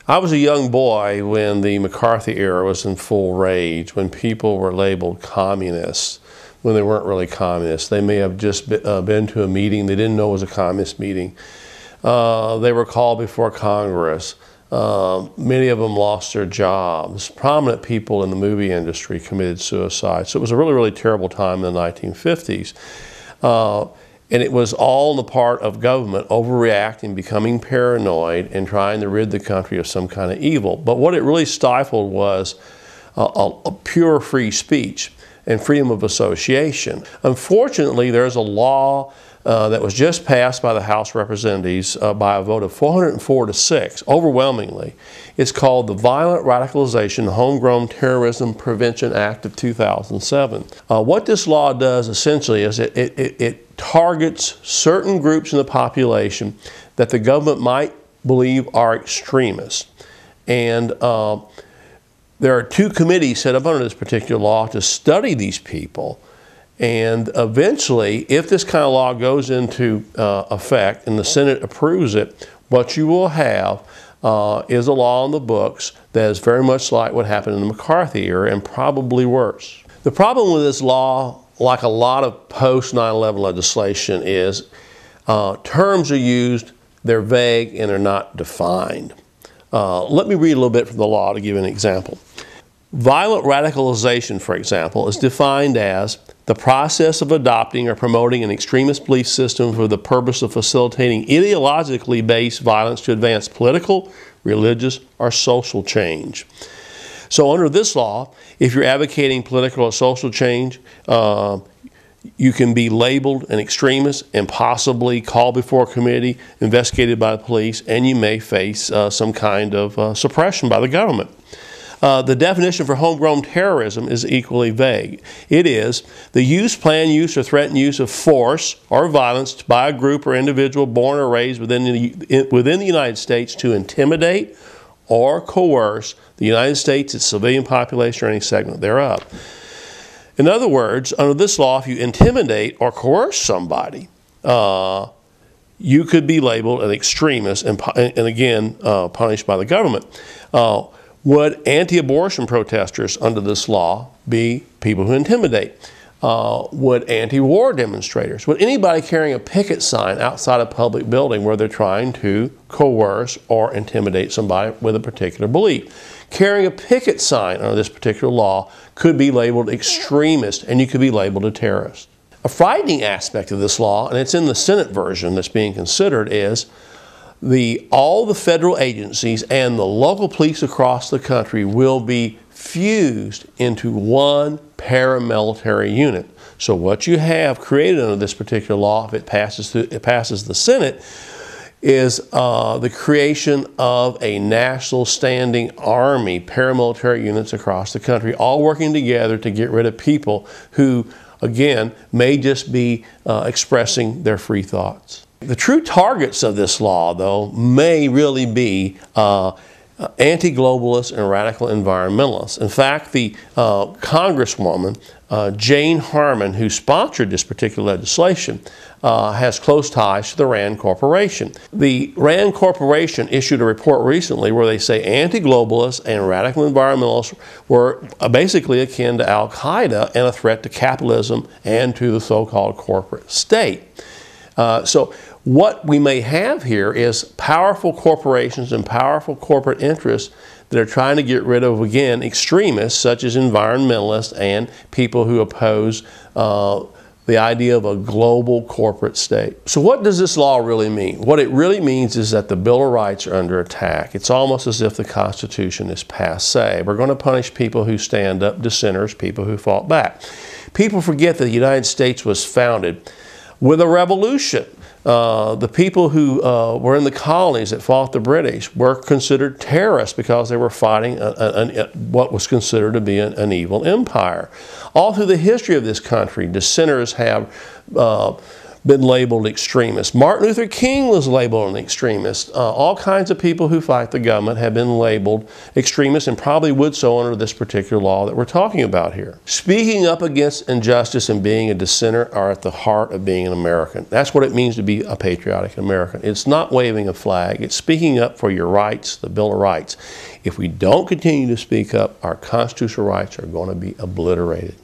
I was a young boy when the McCarthy era was in full rage, when people were labeled communists, when they weren't really communists. They may have just been to a meeting they didn't know was a communist meeting. They were called before Congress. Many of them lost their jobs. Prominent people in the movie industry committed suicide. So it was a really, really terrible time in the 1950s. And it was all on the part of government overreacting, becoming paranoid, and trying to rid the country of some kind of evil. But what it really stifled was a pure free speech and freedom of association. Unfortunately, there's a law that was just passed by the House of Representatives by a vote of 404 to 6, overwhelmingly. It's called the Violent Radicalization, Homegrown Terrorism Prevention Act of 2007. What this law does essentially is it targets certain groups in the population that the government might believe are extremists. And there are two committees set up under this particular law to study these people. And eventually, if this kind of law goes into effect and the Senate approves it, what you will have is a law on the books that is very much like what happened in the McCarthy era, and probably worse. The problem with this law, like a lot of post-9/11 legislation, is terms are used, they're vague, and they're not defined. Let me read a little bit from the law to give you an example. Violent radicalization, for example, is defined as the process of adopting or promoting an extremist belief system for the purpose of facilitating ideologically based violence to advance political, religious, or social change. So under this law, if you're advocating political or social change, you can be labeled an extremist and possibly called before a committee, investigated by the police, and you may face some kind of suppression by the government. The definition for homegrown terrorism is equally vague. It is the use, planned use, or threatened use of force or violence by a group or individual born or raised within the United States to intimidate or coerce the United States, its civilian population, or any segment thereof. In other words, under this law, if you intimidate or coerce somebody, you could be labeled an extremist and again, punished by the government. Would anti-abortion protesters under this law be people who intimidate? Would anti-war demonstrators? Would anybody carrying a picket sign outside a public building where they're trying to coerce or intimidate somebody with a particular belief? Carrying a picket sign under this particular law could be labeled extremist, and you could be labeled a terrorist. A frightening aspect of this law, and it's in the Senate version that's being considered, is all the federal agencies and the local police across the country will be fused into one paramilitary unit. So what you have created under this particular law, if it passes the Senate, is the creation of a national standing army, paramilitary units across the country, all working together to get rid of people who, again, may just be expressing their free thoughts. The true targets of this law, though, may really be anti-globalists and radical environmentalists. In fact, the Congresswoman, Jane Harman, who sponsored this particular legislation, has close ties to the RAND Corporation. The RAND Corporation issued a report recently where they say anti-globalists and radical environmentalists were basically akin to Al-Qaeda and a threat to capitalism and to the so-called corporate state. So what we may have here is powerful corporations and powerful corporate interests that are trying to get rid of, again, extremists such as environmentalists and people who oppose the idea of a global corporate state. So what does this law really mean? What it really means is that the Bill of Rights are under attack. It's almost as if the Constitution is passé. We're going to punish people who stand up, dissenters, people who fought back. People forget that the United States was founded with a revolution. The people who were in the colonies that fought the British were considered terrorists because they were fighting what was considered to be an evil empire. All through the history of this country, dissenters have been labeled extremists. Martin Luther King was labeled an extremist. All kinds of people who fight the government have been labeled extremists and probably would so under this particular law that we're talking about here. Speaking up against injustice and being a dissenter are at the heart of being an American. That's what it means to be a patriotic American. It's not waving a flag. It's speaking up for your rights, the Bill of Rights. If we don't continue to speak up, our constitutional rights are going to be obliterated.